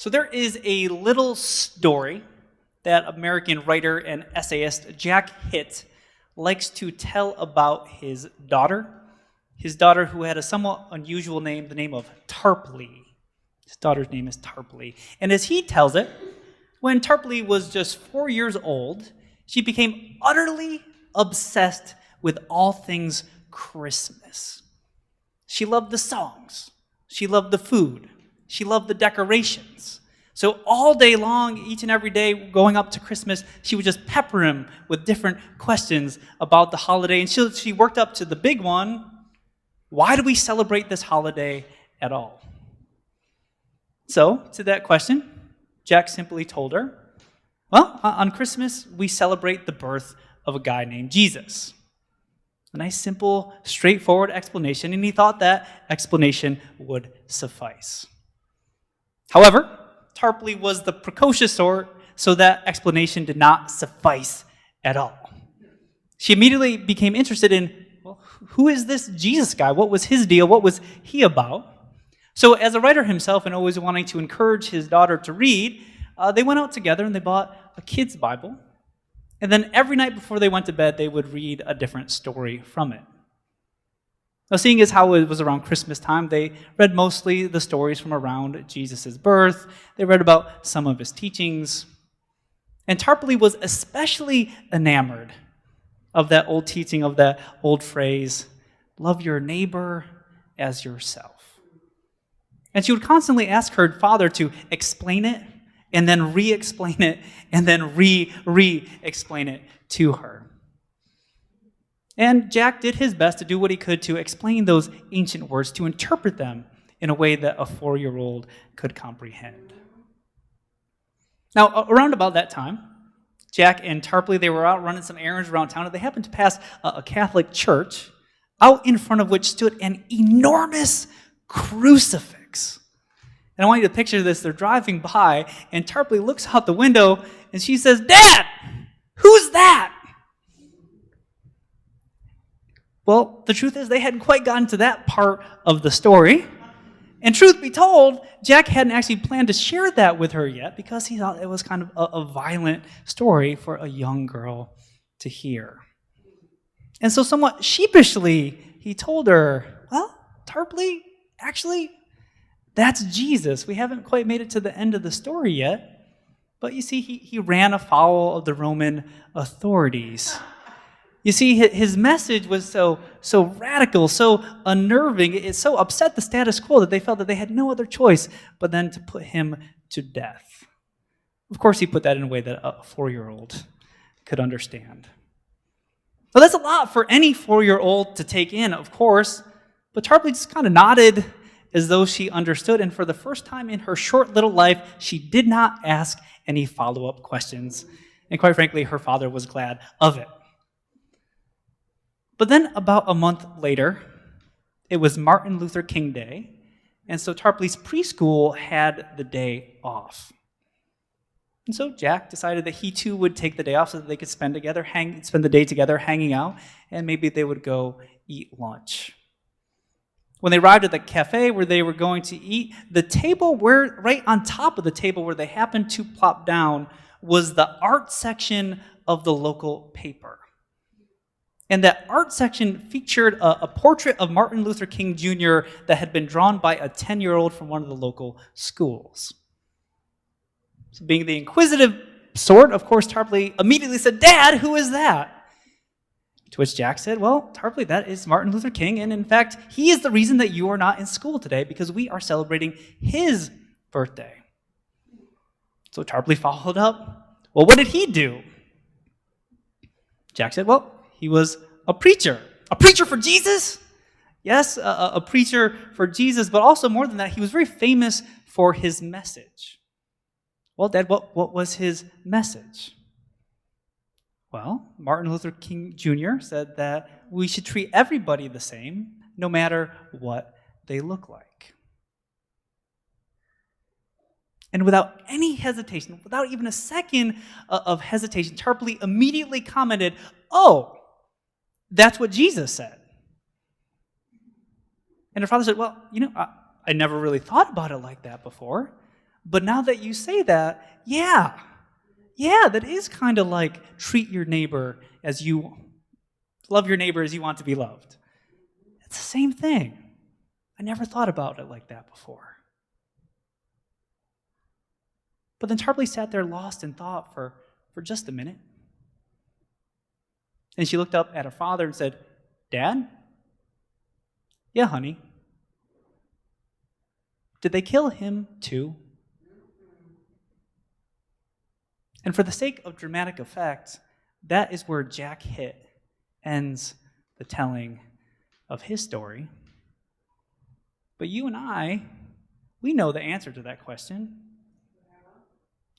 So there is a little story that American writer and essayist Jack Hitt likes to tell about his daughter. His daughter, who had a somewhat unusual name, the name of Tarpley. His daughter's name is Tarpley. And as he tells it, when Tarpley was just 4 years old, she became utterly obsessed with all things Christmas. She loved the songs. She loved the food. She loved the decorations. So all day long, each and every day going up to Christmas, she would just pepper him with different questions about the holiday. And she worked up to the big one. Why do we celebrate this holiday at all? So, to that question, Jack simply told her, well, on Christmas, we celebrate the birth of a guy named Jesus. A nice, simple, straightforward explanation, and he thought that explanation would suffice. However, Tarpley was the precocious sort, so that explanation did not suffice at all. She immediately became interested in, well, who is this Jesus guy? What was his deal? What was he about? So as a writer himself and always wanting to encourage his daughter to read, they went out together and they bought a kid's Bible. And then every night before they went to bed, they would read a different story from it. Now, seeing as how it was around Christmas time, they read mostly the stories from around Jesus' birth. They read about some of his teachings. And Tarpley was especially enamored of that old teaching, of that old phrase, love your neighbor as yourself. And she would constantly ask her father to explain it, and then re-explain it, and then re-explain it to her. And Jack did his best to do what he could to explain those ancient words, to interpret them in a way that a 4-year-old could comprehend. Now, around about that time, Jack and Tarpley, they were out running some errands around town, and they happened to pass a Catholic church, out in front of which stood an enormous crucifix. And I want you to picture this. They're driving by, and Tarpley looks out the window, and she says, "Dad, who's that?" Well, the truth is they hadn't quite gotten to that part of the story. And truth be told, Jack hadn't actually planned to share that with her yet because he thought it was kind of a violent story for a young girl to hear. And so somewhat sheepishly, he told her, well, Tarpley, actually, that's Jesus. We haven't quite made it to the end of the story yet. But you see, he ran afoul of the Roman authorities. You see, his message was so radical, so unnerving, it so upset the status quo that they felt that they had no other choice but then to put him to death. Of course, he put that in a way that a 4-year-old could understand. Well, that's a lot for any 4-year-old to take in, of course, but Tarpley just kind of nodded as though she understood, and for the first time in her short little life, she did not ask any follow-up questions. And quite frankly, her father was glad of it. But then about a month later, it was Martin Luther King Day, and so Tarpley's preschool had the day off. And so Jack decided that he too would take the day off so that they could spend the day together hanging out, and maybe they would go eat lunch. When they arrived at the cafe where they were going to eat, the table right on top of the table where they happened to plop down was the art section of the local paper. And that art section featured a portrait of Martin Luther King Jr. that had been drawn by a 10-year-old from one of the local schools. So being the inquisitive sort, of course, Tarpley immediately said, "Dad, who is that?" To which Jack said, "Well, Tarpley, that is Martin Luther King, and in fact, he is the reason that you are not in school today because we are celebrating his birthday." So Tarpley followed up, "Well, what did he do?" Jack said, "Well, he was a preacher. A preacher for Jesus?" Yes, a preacher for Jesus, but also more than that, he was very famous for his message. Well, Dad, what was his message? Well, Martin Luther King Jr. said that we should treat everybody the same, no matter what they look like. And without any hesitation, without even a second of hesitation, Tarpley immediately commented, "Oh, that's what Jesus said." And her father said, "Well, I never really thought about it like that before. But now that you say that, yeah, that is kind of like treat your neighbor as you love your neighbor as you want to be loved. It's the same thing. I never thought about it like that before. But then Tarpley sat there lost in thought for just a minute. And she looked up at her father and said, "Dad?" "Yeah, honey." "Did they kill him too?" And for the sake of dramatic effect, that is where Jack Hitt ends the telling of his story. But you and I, we know the answer to that question.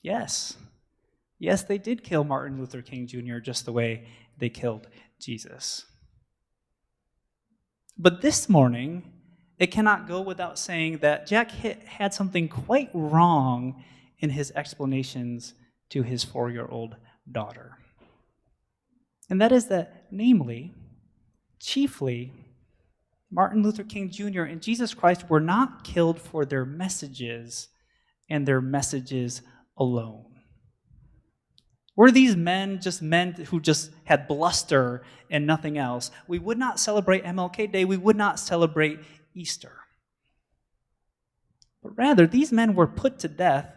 Yes. Yes, they did kill Martin Luther King Jr. just the way they killed Jesus. But this morning, it cannot go without saying that Jack Hitt had something quite wrong in his explanations to his 4-year-old daughter. And that is that, namely, chiefly, Martin Luther King Jr. and Jesus Christ were not killed for their messages and their messages alone. Were these men just men who just had bluster and nothing else? We would not celebrate MLK Day. We would not celebrate Easter. But rather, these men were put to death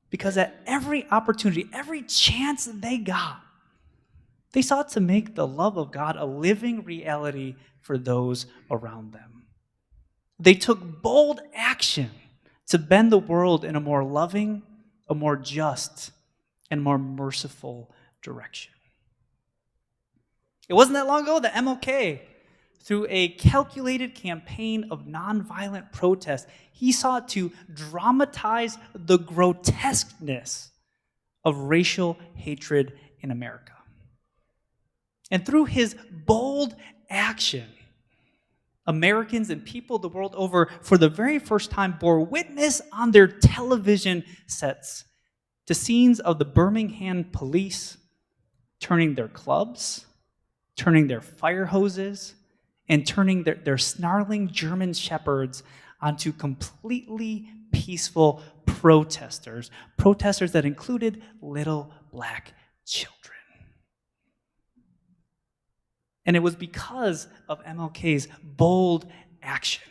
because at every opportunity, every chance they got, they sought to make the love of God a living reality for those around them. They took bold action to bend the world in a more loving, a more just, and more merciful direction. It wasn't that long ago that MLK, through a calculated campaign of nonviolent protest, he sought to dramatize the grotesqueness of racial hatred in America. And through his bold action, Americans and people the world over, for the very first time, bore witness on their television sets to scenes of the Birmingham police turning their clubs, turning their fire hoses, and turning their snarling German shepherds onto completely peaceful protesters that included little black children. And it was because of MLK's bold action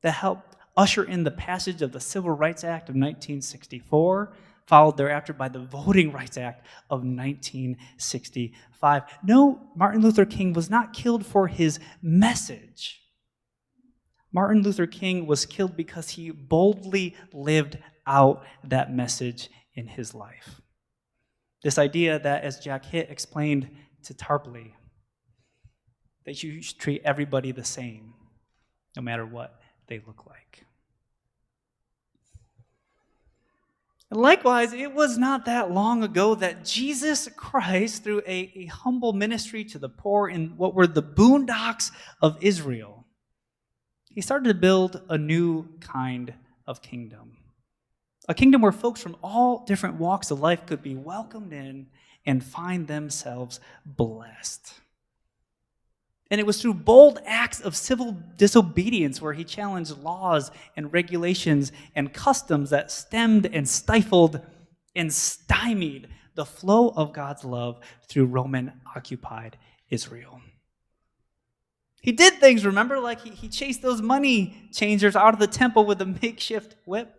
that helped usher in the passage of the Civil Rights Act of 1964, followed thereafter by the Voting Rights Act of 1965. No, Martin Luther King was not killed for his message. Martin Luther King was killed because he boldly lived out that message in his life. This idea that, as Jack Hitt explained to Tarpley, that you should treat everybody the same, no matter what they look like. And likewise, it was not that long ago that Jesus Christ, through a humble ministry to the poor in what were the boondocks of Israel, he started to build a new kind of kingdom. A kingdom where folks from all different walks of life could be welcomed in and find themselves blessed. And it was through bold acts of civil disobedience where he challenged laws and regulations and customs that stemmed and stifled and stymied the flow of God's love through Roman-occupied Israel. He did things, remember, like he chased those money changers out of the temple with a makeshift whip.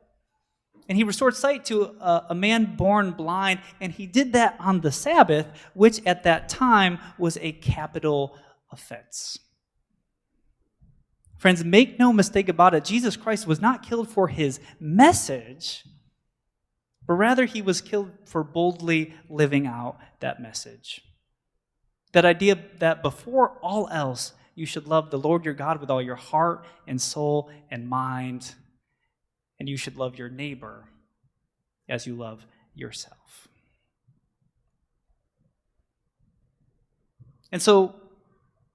And he restored sight to a man born blind, and he did that on the Sabbath, which at that time was a capital offense. Friends, make no mistake about it, Jesus Christ was not killed for his message, but rather he was killed for boldly living out that message. That idea that before all else, you should love the Lord your God with all your heart and soul and mind, and you should love your neighbor as you love yourself. And so,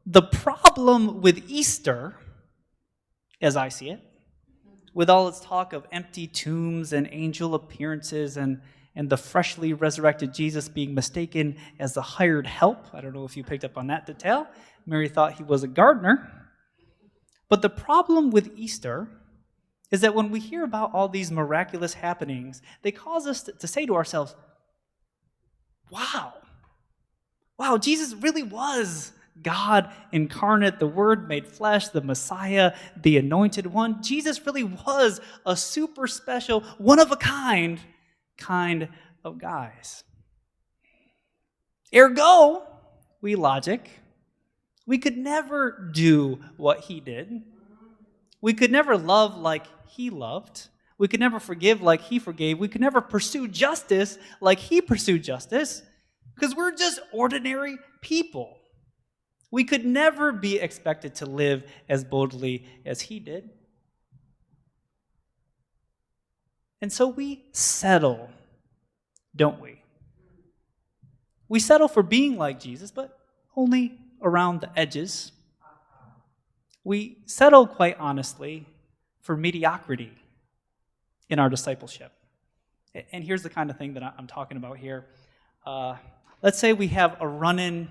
the problem with Easter, as I see it, with all its talk of empty tombs and angel appearances and the freshly resurrected Jesus being mistaken as the hired help, I don't know if you picked up on that detail. Mary thought he was a gardener. But the problem with Easter is that when we hear about all these miraculous happenings, they cause us to say to ourselves, wow, Jesus really was God incarnate, the Word made flesh, the Messiah, the Anointed One. Jesus really was a super special, one-of-a-kind kind of guys. Ergo, we logic, we could never do what he did. We could never love like he loved. We could never forgive like he forgave. We could never pursue justice like he pursued justice, because we're just ordinary people. We could never be expected to live as boldly as he did. And so we settle, don't we? We settle for being like Jesus, but only around the edges. We settle, quite honestly, for mediocrity in our discipleship. And here's the kind of thing that I'm talking about here. Let's say we have a run-in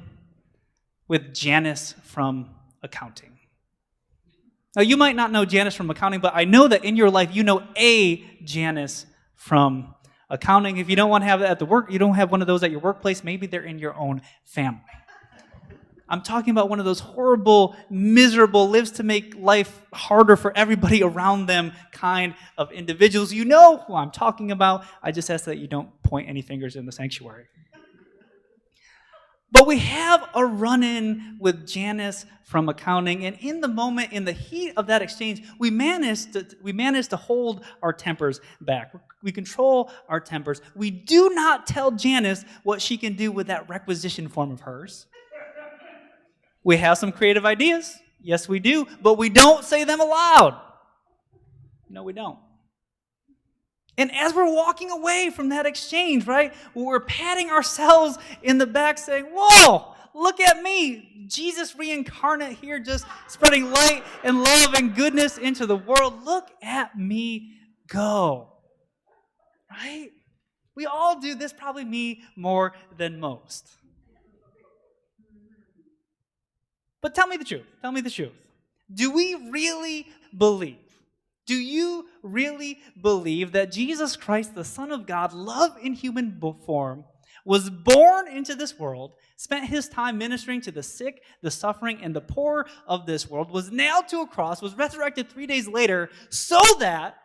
with Janice from accounting. Now, you might not know Janice from accounting, but I know that in your life you know a Janice from accounting. If you don't want to have that at the work, you don't have one of those at your workplace, maybe they're in your own family. I'm talking about one of those horrible, miserable, lives to make life harder for everybody around them kind of individuals. You know who I'm talking about. I just ask that you don't point any fingers in the sanctuary. But we have a run-in with Janice from accounting, and in the moment, in the heat of that exchange, we managed to hold our tempers back. We control our tempers. We do not tell Janice what she can do with that requisition form of hers. We have some creative ideas. Yes, we do. But we don't say them aloud. No, we don't. And as we're walking away from that exchange, right, we're patting ourselves in the back saying, whoa, look at me. Jesus reincarnate here, just spreading light and love and goodness into the world. Look at me go. Right? We all do this, probably me more than most. But tell me the truth. Tell me the truth. Do we really believe? Do you really believe that Jesus Christ, the Son of God, loved in human form, was born into this world, spent his time ministering to the sick, the suffering, and the poor of this world, was nailed to a cross, was resurrected 3 days later, so that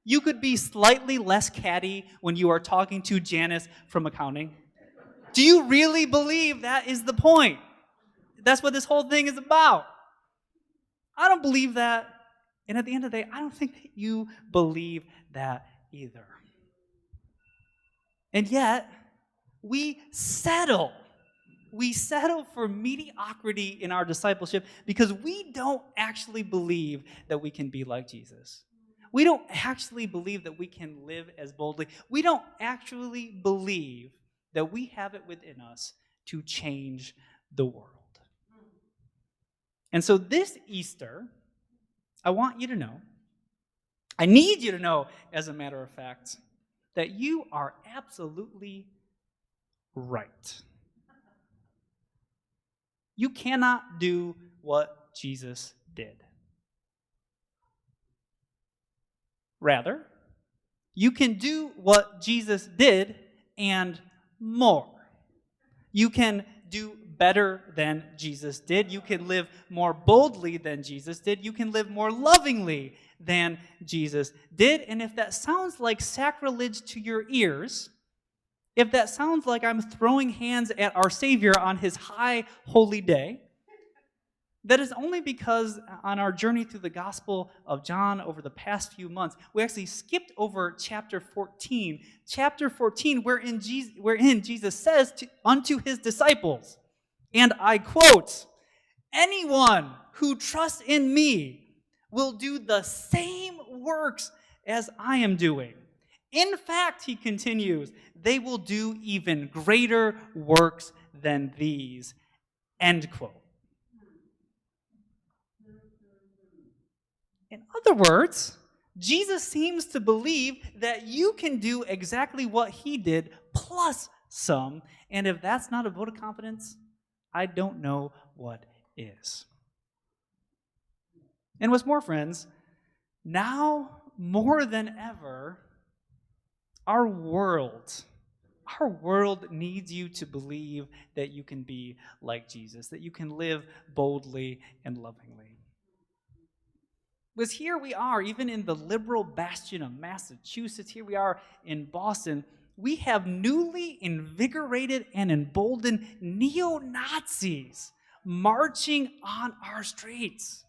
you could be slightly less catty when you are talking to Janice from accounting? Do you really believe that is the point? That's what this whole thing is about. I don't believe that. And at the end of the day, I don't think that you believe that either. And yet, we settle. We settle for mediocrity in our discipleship because we don't actually believe that we can be like Jesus. We don't actually believe that we can live as boldly. We don't actually believe that we have it within us to change the world. And so this Easter, I want you to know, I need you to know, as a matter of fact, that you are absolutely right. You cannot do what Jesus did. Rather, you can do what Jesus did and more. You can do better than Jesus did. You can live more boldly than Jesus did. You can live more lovingly than Jesus did. And if that sounds like sacrilege to your ears, if that sounds like I'm throwing hands at our Savior on his high holy day, that is only because on our journey through the Gospel of John over the past few months, we actually skipped over chapter 14. Chapter 14, wherein Jesus says unto his disciples, and I quote, "Anyone who trusts in me will do the same works as I am doing. In fact," he continues, "they will do even greater works than these." End quote. In other words, Jesus seems to believe that you can do exactly what he did plus some, and if that's not a vote of confidence, I don't know what is. And what's more, friends, now more than ever, our world needs you to believe that you can be like Jesus, that you can live boldly and lovingly. Because here we are, even in the liberal bastion of Massachusetts, here we are in Boston, we have newly invigorated and emboldened neo-Nazis marching on our streets,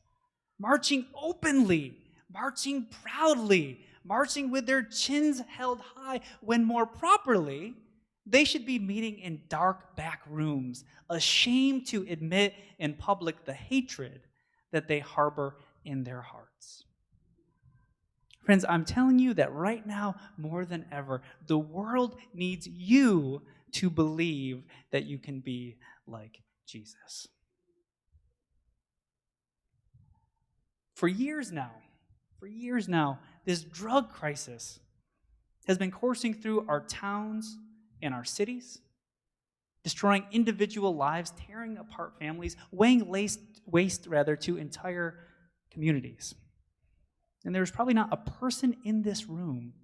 marching openly, marching proudly, marching with their chins held high, when more properly, they should be meeting in dark back rooms, ashamed to admit in public the hatred that they harbor in their hearts. Friends, I'm telling you that right now, more than ever, the world needs you to believe that you can be like Jesus. For years now, this drug crisis has been coursing through our towns and our cities, destroying individual lives, tearing apart families, weighing waste to entire communities. And there's probably not a person in this room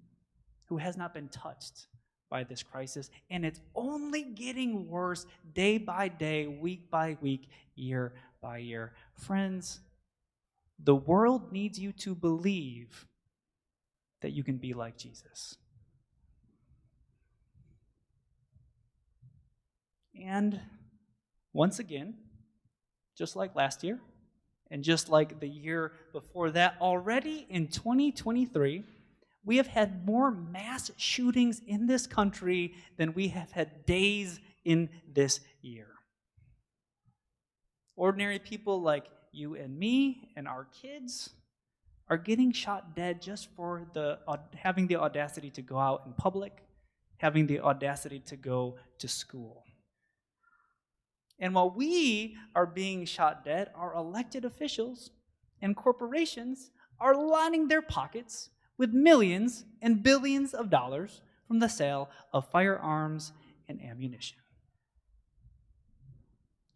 who has not been touched by this crisis, and it's only getting worse day by day, week by week, year by year. Friends, the world needs you to believe that you can be like Jesus. And once again, just like last year, and just like the year before that, already in 2023, we have had more mass shootings in this country than we have had days in this year. Ordinary people like you and me and our kids are getting shot dead just for having the audacity to go out in public, having the audacity to go to school. And while we are being shot dead, our elected officials and corporations are lining their pockets with millions and billions of dollars from the sale of firearms and ammunition.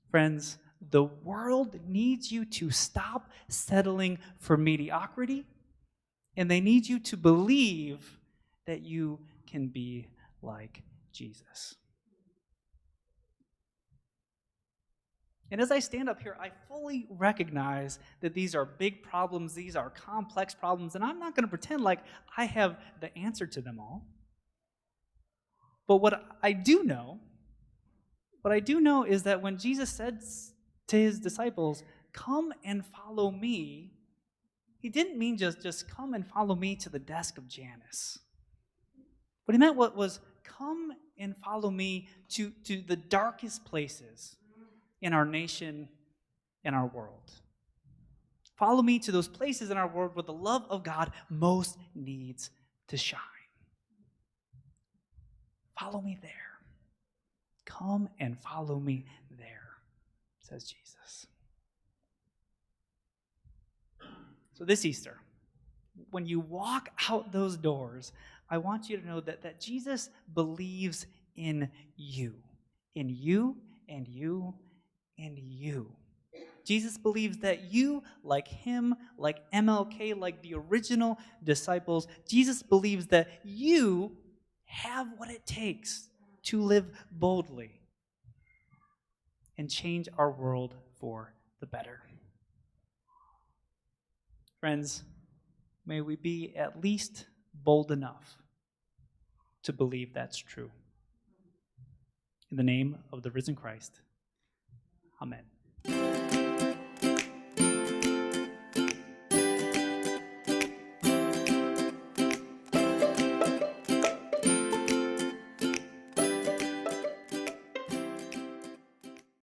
Friends, the world needs you to stop settling for mediocrity, and they need you to believe that you can be like Jesus. And as I stand up here, I fully recognize that these are big problems, these are complex problems, and I'm not going to pretend like I have the answer to them all. But what I do know is that when Jesus said to his disciples, "Come and follow me," he didn't mean just come and follow me to the desk of Janice. What he meant was come and follow me to the darkest places in our nation and our world. Follow me to those places in our world where the love of God most needs to shine. Follow me there. Come and follow me there, says Jesus. So this Easter, when you walk out those doors, I want you to know that Jesus believes in you and you and you. Jesus believes that you, like him, like MLK, like the original disciples, Jesus believes that you have what it takes to live boldly and change our world for the better. Friends, may we be at least bold enough to believe that's true. In the name of the risen Christ, amen.